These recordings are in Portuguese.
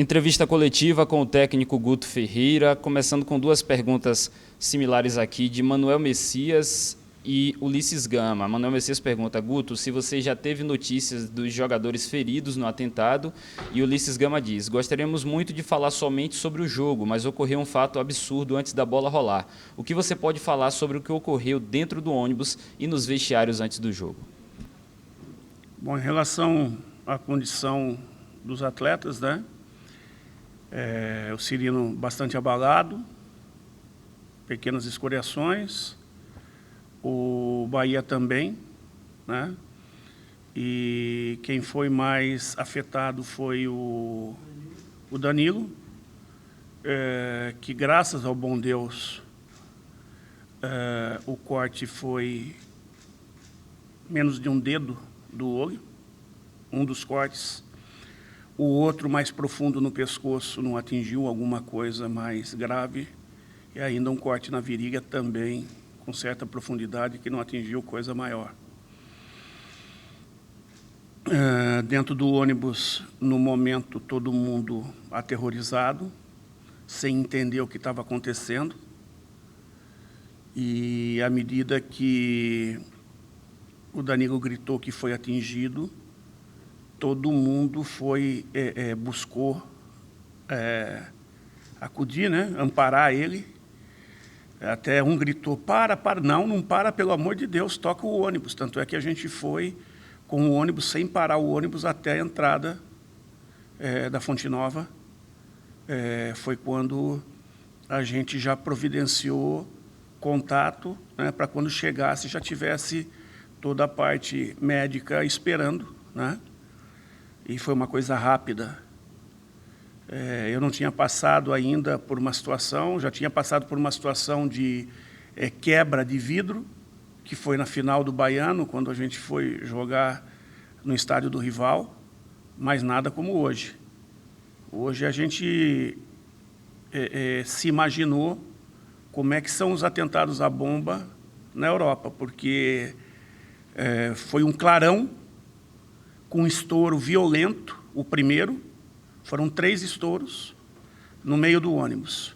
Entrevista coletiva com o técnico Guto Ferreira, começando com duas perguntas similares aqui de Manuel Messias e Ulisses Gama. Manuel Messias pergunta: Guto, se você já teve notícias dos jogadores feridos no atentado? E Ulisses Gama diz: gostaríamos muito de falar somente sobre o jogo, mas ocorreu um fato absurdo antes da bola rolar. O que você pode falar sobre o que ocorreu dentro do ônibus e nos vestiários antes do jogo? Bom, em relação à condição dos atletas, né? O Cirino bastante abalado, pequenas escoriações, o Bahia também, né? E quem foi mais afetado foi o Danilo, que graças ao bom Deus o corte foi menos de um dedo do olho, um dos cortes. O outro, mais profundo no pescoço, não atingiu alguma coisa mais grave. E ainda um corte na virilha também, com certa profundidade, que não atingiu coisa maior. Dentro do ônibus, no momento, todo mundo aterrorizado, sem entender o que estava acontecendo. E à medida que o Danilo gritou que foi atingido, todo mundo buscou acudir, né? Amparar ele. Até um gritou: para, não para, pelo amor de Deus, toca o ônibus. Tanto é que a gente foi com o ônibus, sem parar o ônibus, até a entrada da Fonte Nova. Foi quando a gente já providenciou contato, né, para quando chegasse já tivesse toda a parte médica esperando, né? E foi uma coisa rápida. Eu não tinha passado ainda por uma situação, já tinha passado por uma situação de quebra de vidro, que foi na final do Baiano, quando a gente foi jogar no estádio do rival, mas nada como hoje. Hoje a gente se imaginou como é que são os atentados à bomba na Europa, porque foi um clarão, com um estouro violento, o primeiro. Foram 3 estouros no meio do ônibus.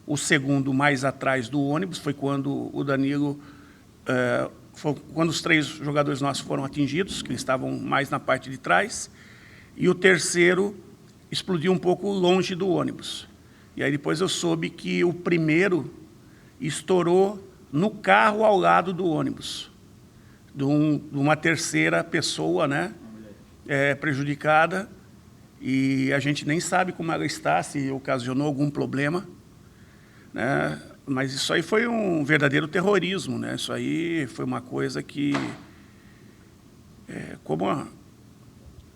O segundo, mais atrás do ônibus, foi quando o Danilo... foi quando os 3 jogadores nossos foram atingidos, que estavam mais na parte de trás. E o terceiro explodiu um pouco longe do ônibus. E aí depois eu soube que o primeiro estourou no carro ao lado do ônibus, de uma terceira pessoa, né? Prejudicada, e a gente nem sabe como ela está, se ocasionou algum problema, né? Mas isso aí foi um verdadeiro terrorismo, né? Isso aí foi uma coisa que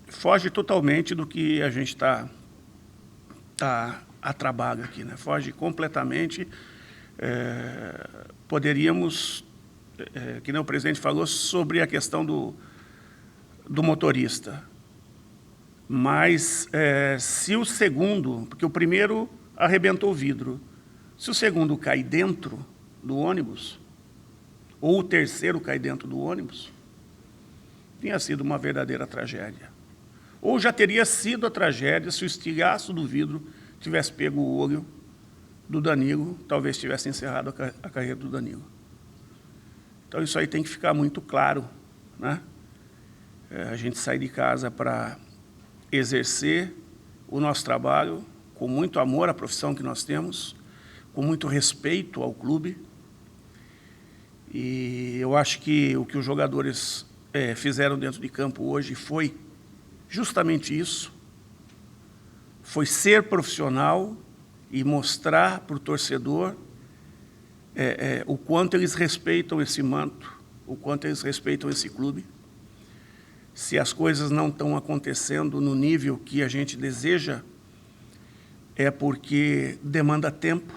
foge totalmente do que a gente está a trabalho aqui, né? Foge completamente. Poderíamos, que nem o presidente falou, sobre a questão do motorista. Mas se o segundo, porque o primeiro arrebentou o vidro, se o segundo cai dentro do ônibus, ou o terceiro cai dentro do ônibus, tinha sido uma verdadeira tragédia. Ou já teria sido a tragédia se o estilhaço do vidro tivesse pego o olho do Danilo, talvez tivesse encerrado a carreira do Danilo. Então isso aí tem que ficar muito claro, né? A gente sai de casa para exercer o nosso trabalho com muito amor à profissão que nós temos, com muito respeito ao clube. E eu acho que o que os jogadores fizeram dentro de campo hoje foi justamente isso. Foi ser profissional e mostrar para o torcedor o quanto eles respeitam esse manto, o quanto eles respeitam esse clube. Se as coisas não estão acontecendo no nível que a gente deseja, é porque demanda tempo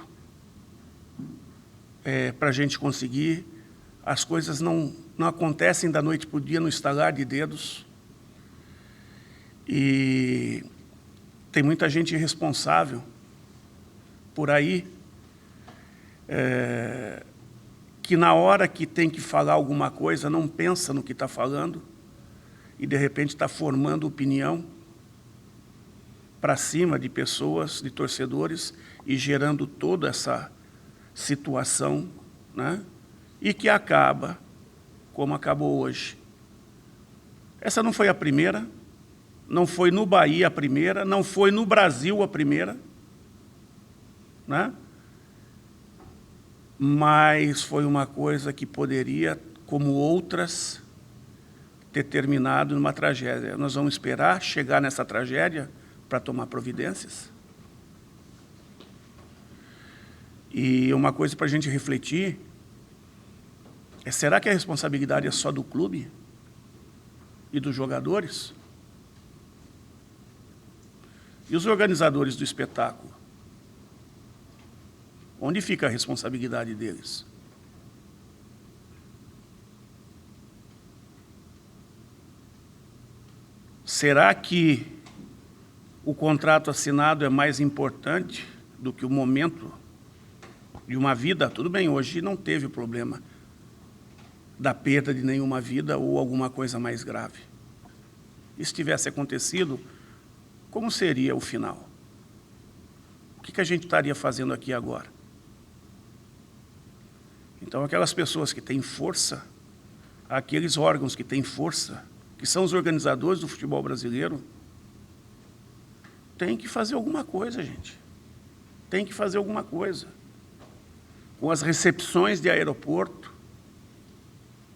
para a gente conseguir. As coisas não acontecem da noite para o dia, no estalar de dedos. E tem muita gente irresponsável por aí, que na hora que tem que falar alguma coisa, não pensa no que está falando, e de repente está formando opinião para cima de pessoas, de torcedores, e gerando toda essa situação, né? E que acaba como acabou hoje. Essa não foi a primeira, não foi no Bahia a primeira, não foi no Brasil a primeira, né? Mas foi uma coisa que poderia, como outras, ter terminado numa tragédia. Nós vamos esperar chegar nessa tragédia para tomar providências? E uma coisa para a gente refletir é, será que a responsabilidade é só do clube e dos jogadores? E os organizadores do espetáculo? Onde fica a responsabilidade deles? Será que o contrato assinado é mais importante do que o momento de uma vida? Tudo bem, hoje não teve problema da perda de nenhuma vida ou alguma coisa mais grave. E se tivesse acontecido, como seria o final? O que a gente estaria fazendo aqui agora? Então, aquelas pessoas que têm força, aqueles órgãos que têm força, que são os organizadores do futebol brasileiro, tem que fazer alguma coisa, gente. Tem que fazer alguma coisa. Com as recepções de aeroporto,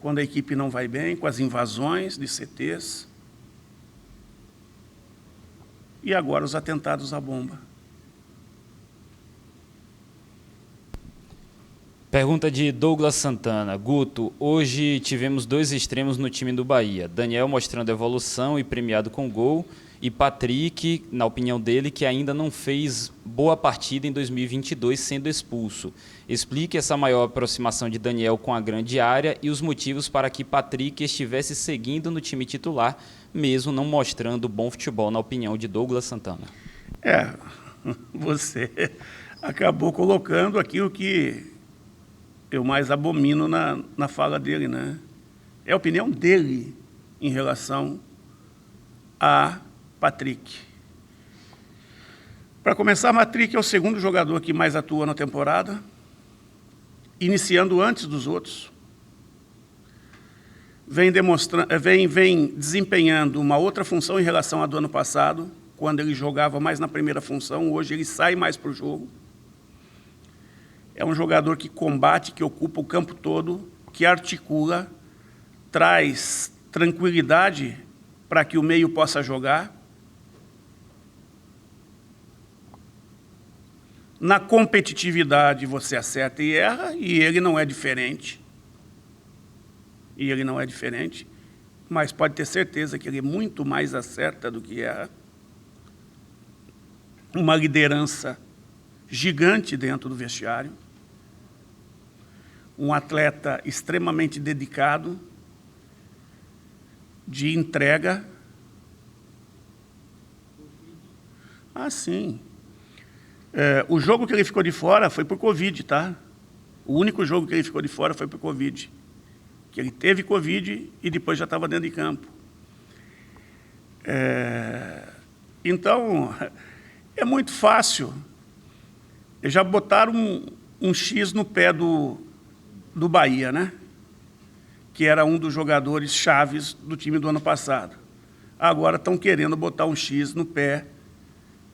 quando a equipe não vai bem, com as invasões de CTs, e agora os atentados à bomba. Pergunta de Douglas Santana. Guto, hoje tivemos 2 extremos no time do Bahia. Daniel mostrando evolução e premiado com gol, e Patrick, na opinião dele, que ainda não fez boa partida em 2022, sendo expulso. Explique essa maior aproximação de Daniel com a grande área e os motivos para que Patrick estivesse seguindo no time titular, mesmo não mostrando bom futebol, na opinião de Douglas Santana. Você acabou colocando aquilo que eu mais abomino na fala dele, né? É a opinião dele em relação a Patrick. Para começar, Patrick é o segundo jogador que mais atua na temporada, iniciando antes dos outros. Vem desempenhando uma outra função em relação à do ano passado, quando ele jogava mais na primeira função, hoje ele sai mais para o jogo. É um jogador que combate, que ocupa o campo todo, que articula, traz tranquilidade para que o meio possa jogar. Na competitividade você acerta e erra, e ele não é diferente. Mas pode ter certeza que ele muito mais acerta do que erra. Uma liderança gigante dentro do vestiário. Um atleta extremamente dedicado, de entrega. Sim. O jogo que ele ficou de fora foi por Covid, tá? O único jogo que ele ficou de fora foi por Covid. Que ele teve Covid e depois já estava dentro de campo. Então, é muito fácil. Já botaram um X no pé do Bahia, né? Que era um dos jogadores chaves do time do ano passado. Agora estão querendo botar um X no pé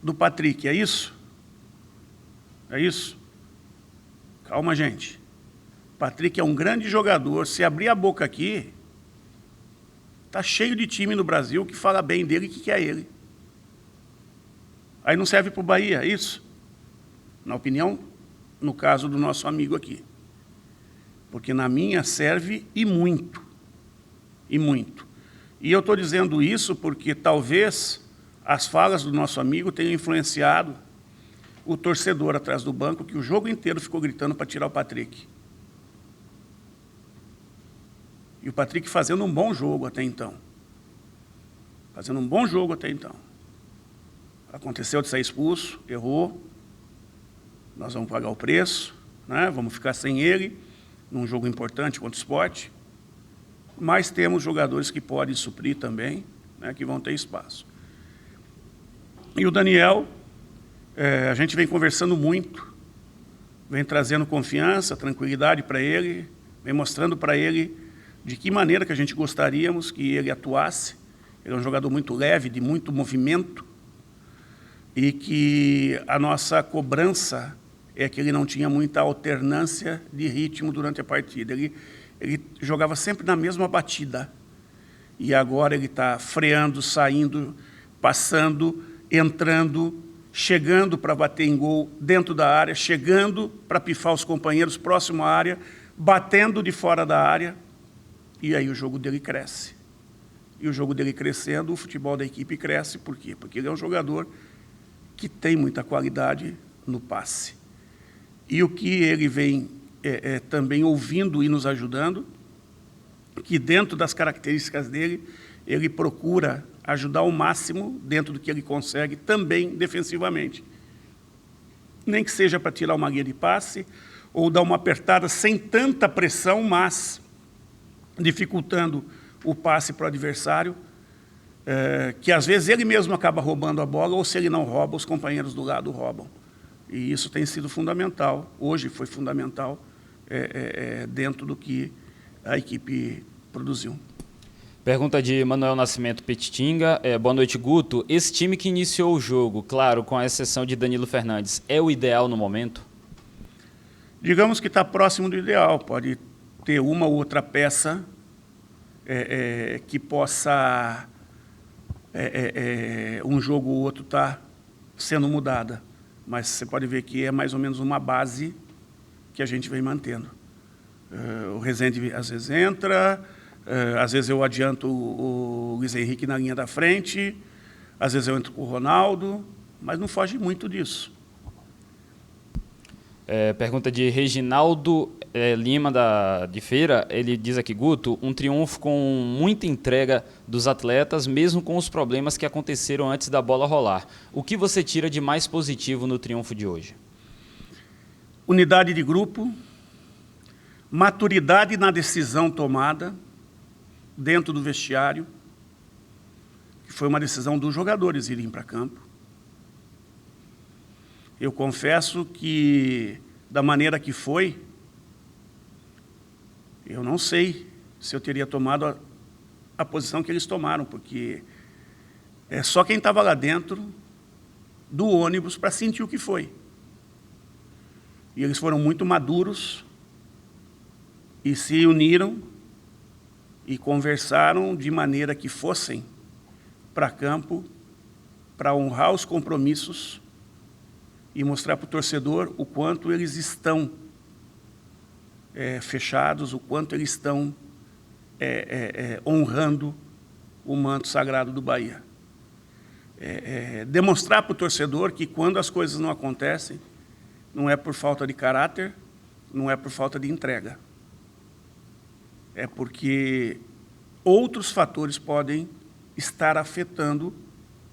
do Patrick, é isso? É isso? Calma, gente. Patrick é um grande jogador. Se abrir a boca aqui, está cheio de time no Brasil que fala bem dele e que quer ele. Aí não serve para o Bahia, é isso? Na opinião, no caso do nosso amigo aqui. Porque na minha serve e muito. E muito. E eu estou dizendo isso porque talvez as falas do nosso amigo tenham influenciado o torcedor atrás do banco, que o jogo inteiro ficou gritando para tirar o Patrick. E o Patrick fazendo um bom jogo até então. Aconteceu de sair expulso, errou. Nós vamos pagar o preço, né? Vamos ficar sem ele num jogo importante contra o Sport. Mas temos jogadores que podem suprir também, né? Que vão ter espaço. E o Daniel, a gente vem conversando muito, vem trazendo confiança, tranquilidade para ele, vem mostrando para ele de que maneira que a gente gostaríamos que ele atuasse. Ele é um jogador muito leve, de muito movimento, e que a nossa cobrança é que ele não tinha muita alternância de ritmo durante a partida. Ele jogava sempre na mesma batida. E agora ele está freando, saindo, passando, entrando, chegando para bater em gol dentro da área, chegando para pifar os companheiros próximo à área, batendo de fora da área, e aí o jogo dele cresce. E o jogo dele crescendo, o futebol da equipe cresce. Por quê? Porque ele é um jogador que tem muita qualidade no passe. E o que ele vem também ouvindo e nos ajudando, que dentro das características dele, ele procura ajudar ao máximo, dentro do que ele consegue, também defensivamente. Nem que seja para tirar uma linha de passe, ou dar uma apertada sem tanta pressão, mas dificultando o passe para o adversário, que às vezes ele mesmo acaba roubando a bola, ou se ele não rouba, os companheiros do lado roubam. E isso tem sido fundamental, hoje foi fundamental, dentro do que a equipe produziu. Pergunta de Manuel Nascimento Petitinga. Boa noite, Guto. Esse time que iniciou o jogo, claro, com a exceção de Danilo Fernandes, é o ideal no momento? Digamos que está próximo do ideal. Pode ter uma ou outra peça que possa, um jogo ou outro, estar sendo mudada. Mas você pode ver que é mais ou menos uma base que a gente vem mantendo. O Rezende às vezes entra, às vezes eu adianto o Luiz Henrique na linha da frente, às vezes eu entro com o Ronaldo, mas não foge muito disso. Pergunta de Reginaldo Lima, de Feira. Ele diz aqui, Guto, um triunfo com muita entrega dos atletas, mesmo com os problemas que aconteceram antes da bola rolar. O que você tira de mais positivo no triunfo de hoje? Unidade de grupo, maturidade na decisão tomada dentro do vestiário, que foi uma decisão dos jogadores irem para campo. Eu confesso que, da maneira que foi, eu não sei se eu teria tomado a posição que eles tomaram, porque é só quem estava lá dentro do ônibus para sentir o que foi. E eles foram muito maduros e se uniram e conversaram de maneira que fossem para campo para honrar os compromissos e mostrar para o torcedor o quanto eles estão fechados, o quanto eles estão honrando o manto sagrado do Bahia. Demonstrar para o torcedor que quando as coisas não acontecem, não é por falta de caráter, não é por falta de entrega. É porque outros fatores podem estar afetando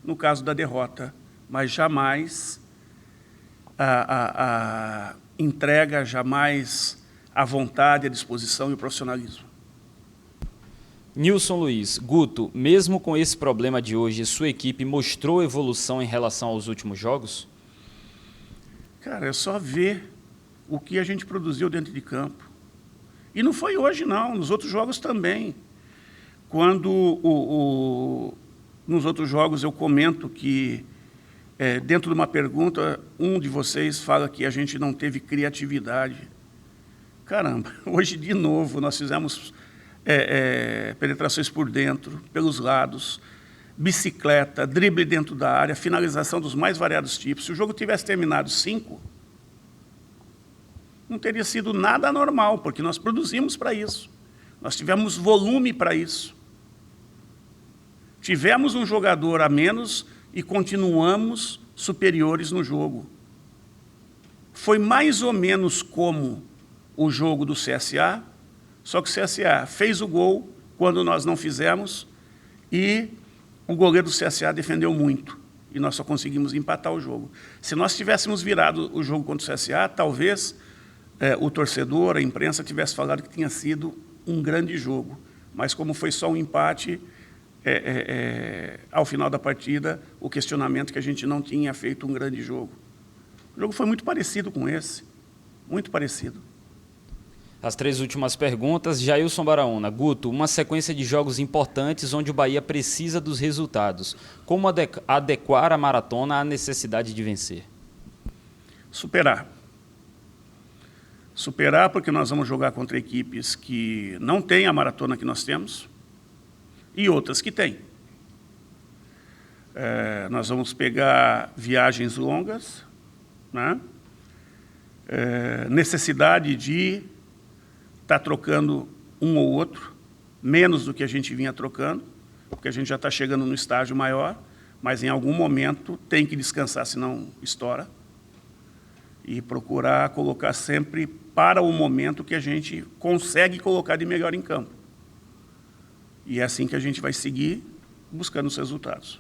no caso da derrota, mas jamais a entrega, jamais a vontade, a disposição e o profissionalismo. Nilson Luiz, Guto, mesmo com esse problema de hoje, sua equipe mostrou evolução em relação aos últimos jogos? Cara, é só ver o que a gente produziu dentro de campo. E não foi hoje, não, nos outros jogos também. Quando nos outros jogos eu comento que, dentro de uma pergunta, um de vocês fala que a gente não teve criatividade. Caramba, hoje de novo nós fizemos penetrações por dentro, pelos lados, bicicleta, drible dentro da área, finalização dos mais variados tipos. Se o jogo tivesse terminado 5, não teria sido nada anormal, porque nós produzimos para isso. Nós tivemos volume para isso. Tivemos um jogador a menos e continuamos superiores no jogo. Foi mais ou menos como o jogo do CSA, só que o CSA fez o gol quando nós não fizemos e o goleiro do CSA defendeu muito e nós só conseguimos empatar o jogo. Se nós tivéssemos virado o jogo contra o CSA, talvez o torcedor, a imprensa tivesse falado que tinha sido um grande jogo, mas como foi só um empate, ao final da partida, o questionamento que a gente não tinha feito um grande jogo. O jogo foi muito parecido com esse, muito parecido. As 3 últimas perguntas. Jailson Baraúna. Guto, uma sequência de jogos importantes onde o Bahia precisa dos resultados. Como adequar a maratona à necessidade de vencer? Superar. Superar porque nós vamos jogar contra equipes que não têm a maratona que nós temos e outras que têm. Nós vamos pegar viagens longas, né? Necessidade de estar trocando um ou outro, menos do que a gente vinha trocando, porque a gente já está chegando no estágio maior, mas em algum momento tem que descansar, senão estoura. E procurar colocar sempre para o momento que a gente consegue colocar de melhor em campo. E é assim que a gente vai seguir buscando os resultados.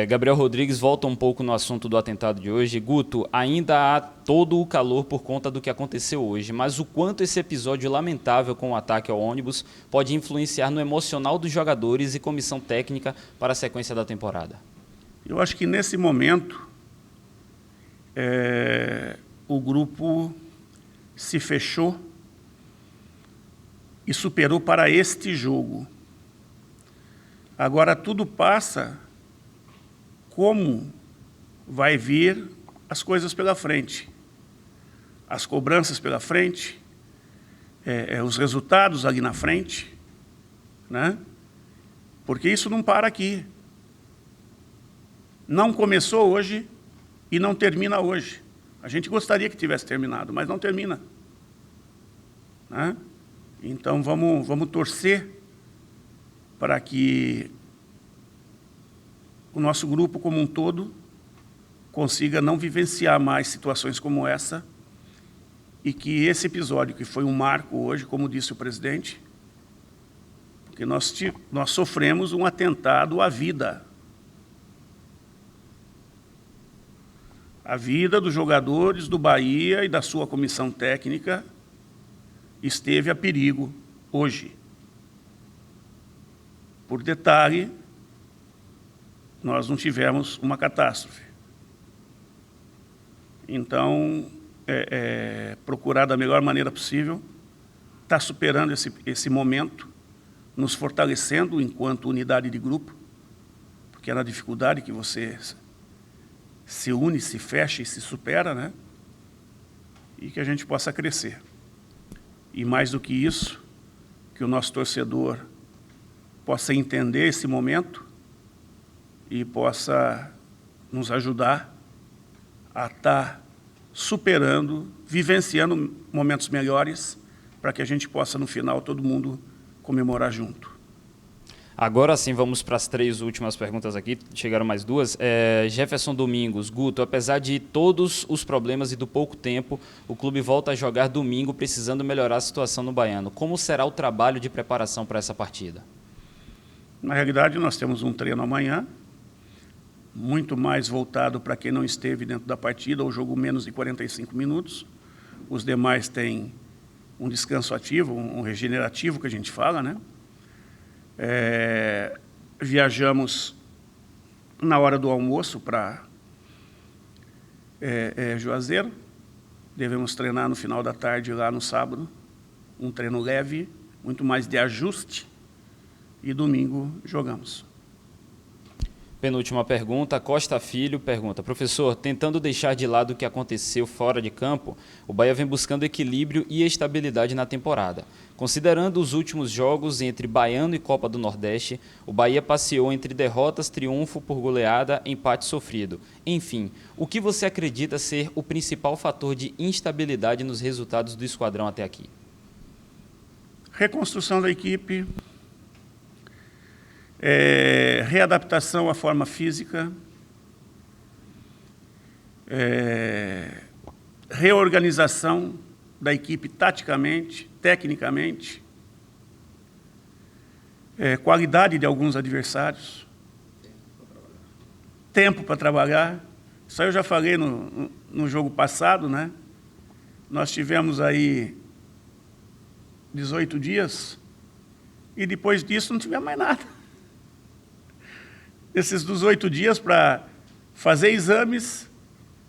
Gabriel Rodrigues volta um pouco no assunto do atentado de hoje. Guto, ainda há todo o calor por conta do que aconteceu hoje, mas o quanto esse episódio lamentável com o ataque ao ônibus pode influenciar no emocional dos jogadores e comissão técnica para a sequência da temporada? Eu acho que nesse momento o grupo se fechou e superou para este jogo. Agora tudo passa como vai vir as coisas pela frente, as cobranças pela frente, os resultados ali na frente, né? Porque isso não para aqui. Não começou hoje e não termina hoje. A gente gostaria que tivesse terminado, mas não termina, né? Então vamos torcer para que o nosso grupo como um todo consiga não vivenciar mais situações como essa e que esse episódio, que foi um marco hoje, como disse o presidente, porque nós sofremos um atentado à vida. A vida dos jogadores do Bahia e da sua comissão técnica esteve a perigo hoje. Por detalhe, nós não tivemos uma catástrofe. Então, procurar da melhor maneira possível, estar superando esse momento, nos fortalecendo enquanto unidade de grupo, porque é na dificuldade que você se une, se fecha e se supera, né? E que a gente possa crescer. E mais do que isso, que o nosso torcedor possa entender esse momento e possa nos ajudar a estar superando, vivenciando momentos melhores, para que a gente possa, no final, todo mundo comemorar junto. Agora sim, vamos para as 3 últimas perguntas aqui, chegaram mais 2. Jefferson Domingos. Guto, apesar de todos os problemas e do pouco tempo, o clube volta a jogar domingo, precisando melhorar a situação no Baiano. Como será o trabalho de preparação para essa partida? Na realidade, nós temos um treino amanhã, muito mais voltado para quem não esteve dentro da partida, ou jogo menos de 45 minutos. Os demais têm um descanso ativo, um regenerativo, que a gente fala, né? Viajamos na hora do almoço para Juazeiro. Devemos treinar no final da tarde lá no sábado, um treino leve, muito mais de ajuste, e domingo jogamos. Penúltima pergunta, Costa Filho pergunta: professor, tentando deixar de lado o que aconteceu fora de campo, o Bahia vem buscando equilíbrio e estabilidade na temporada. Considerando os últimos jogos entre Baiano e Copa do Nordeste, o Bahia passeou entre derrotas, triunfo por goleada, empate sofrido. Enfim, o que você acredita ser o principal fator de instabilidade nos resultados do esquadrão até aqui? Reconstrução da equipe, readaptação à forma física, reorganização da equipe taticamente, tecnicamente, qualidade de alguns adversários, tempo para trabalhar. Isso aí eu já falei no jogo passado, né? Nós tivemos aí 18 dias e depois disso não tivemos mais nada. Nesses dos 8 dias para fazer exames,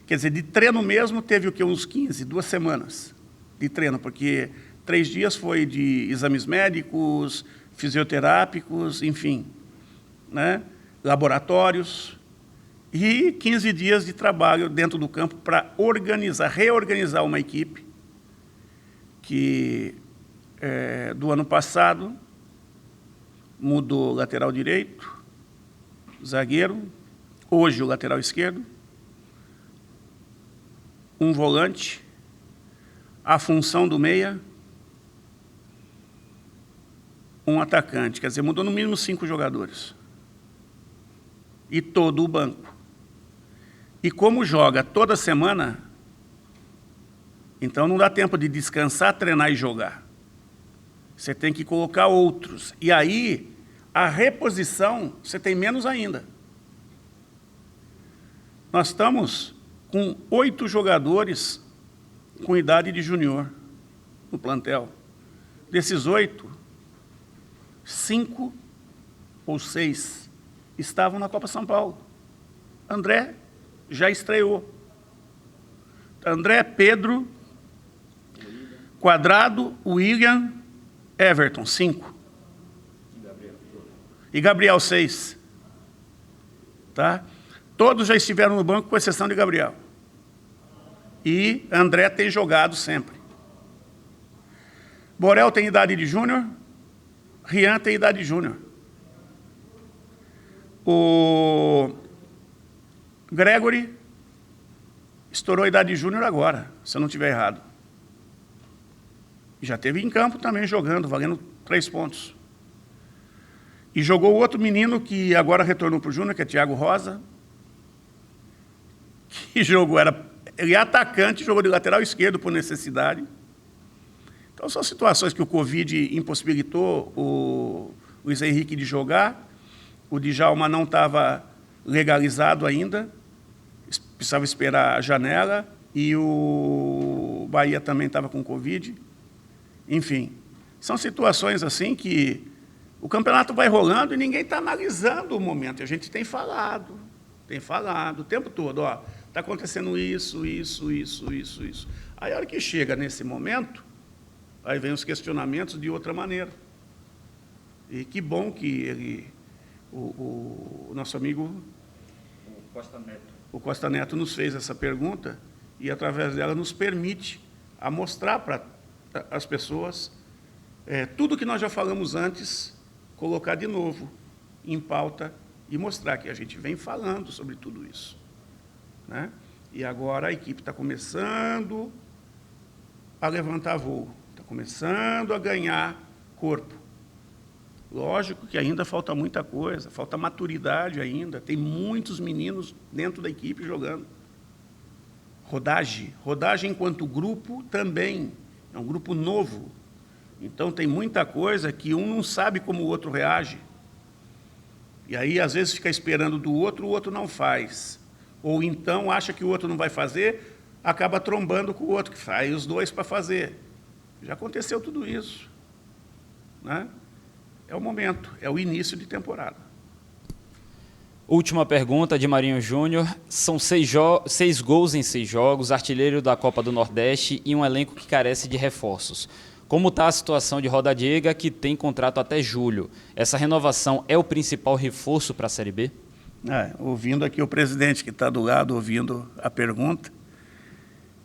quer dizer, de treino mesmo, teve o quê? Uns 15, 2 semanas de treino, porque 3 dias foi de exames médicos, fisioterápicos, enfim, né? Laboratórios, e 15 dias de trabalho dentro do campo para reorganizar uma equipe que, do ano passado, mudou lateral direito, zagueiro, hoje o lateral esquerdo, um volante, a função do meia, um atacante. Quer dizer, mudou no mínimo 5 jogadores. E todo o banco. E como joga toda semana, então não dá tempo de descansar, treinar e jogar. Você tem que colocar outros. E aí, a reposição, você tem menos ainda. Nós estamos com 8 jogadores com idade de júnior no plantel. Desses 8, 5 ou 6 estavam na Copa São Paulo. André já estreou. André, Pedro, Quadrado, William, Everton, 5. E Gabriel, 6. Tá? Todos já estiveram no banco, com exceção de Gabriel. E André tem jogado sempre. Borel tem idade de júnior, Rian tem idade de júnior. O Gregory estourou a idade de júnior agora, se eu não estiver errado. Já esteve em campo também jogando, valendo 3 pontos. E jogou o outro menino que agora retornou para o júnior, que é Thiago Rosa, que ele é atacante, jogou de lateral esquerdo por necessidade. Então, são situações que o Covid impossibilitou o Luiz Henrique de jogar, o Djalma não estava legalizado ainda, precisava esperar a janela, e o Bahia também estava com Covid. Enfim, são situações assim que o campeonato vai rolando e ninguém está analisando o momento. A gente tem falado o tempo todo, ó, está acontecendo isso. Aí, a hora que chega nesse momento, aí vem os questionamentos de outra maneira. E que bom que o nosso amigo o Costa Neto nos fez essa pergunta e, através dela, nos permite a mostrar para as pessoas tudo que nós já falamos antes, colocar de novo em pauta e mostrar que a gente vem falando sobre tudo isso, né? E agora a equipe está começando a levantar voo, está começando a ganhar corpo. Lógico que ainda falta muita coisa, falta maturidade ainda, tem muitos meninos dentro da equipe jogando. Rodagem enquanto grupo também, é um grupo novo. Então, tem muita coisa que um não sabe como o outro reage. E aí, às vezes, fica esperando do outro, o outro não faz. Ou então, acha que o outro não vai fazer, acaba trombando com o outro que faz, os dois para fazer. Já aconteceu tudo isso, né? É o momento, é o início de temporada. Última pergunta de Marinho Júnior. São 6 gols em 6 jogos, artilheiro da Copa do Nordeste e um elenco que carece de reforços. Como está a situação de Roda Diego, que tem contrato até julho? Essa renovação é o principal reforço para a Série B? Ouvindo aqui o presidente que está do lado, ouvindo a pergunta,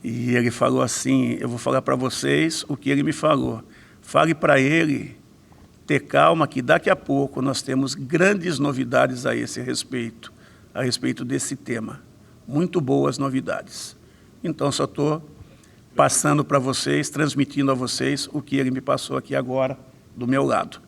e ele falou assim, eu vou falar para vocês o que ele me falou. Fale para ele ter calma, que daqui a pouco nós temos grandes novidades a respeito desse tema. Muito boas novidades. Então, só estou passando para vocês, transmitindo a vocês o que ele me passou aqui agora, do meu lado.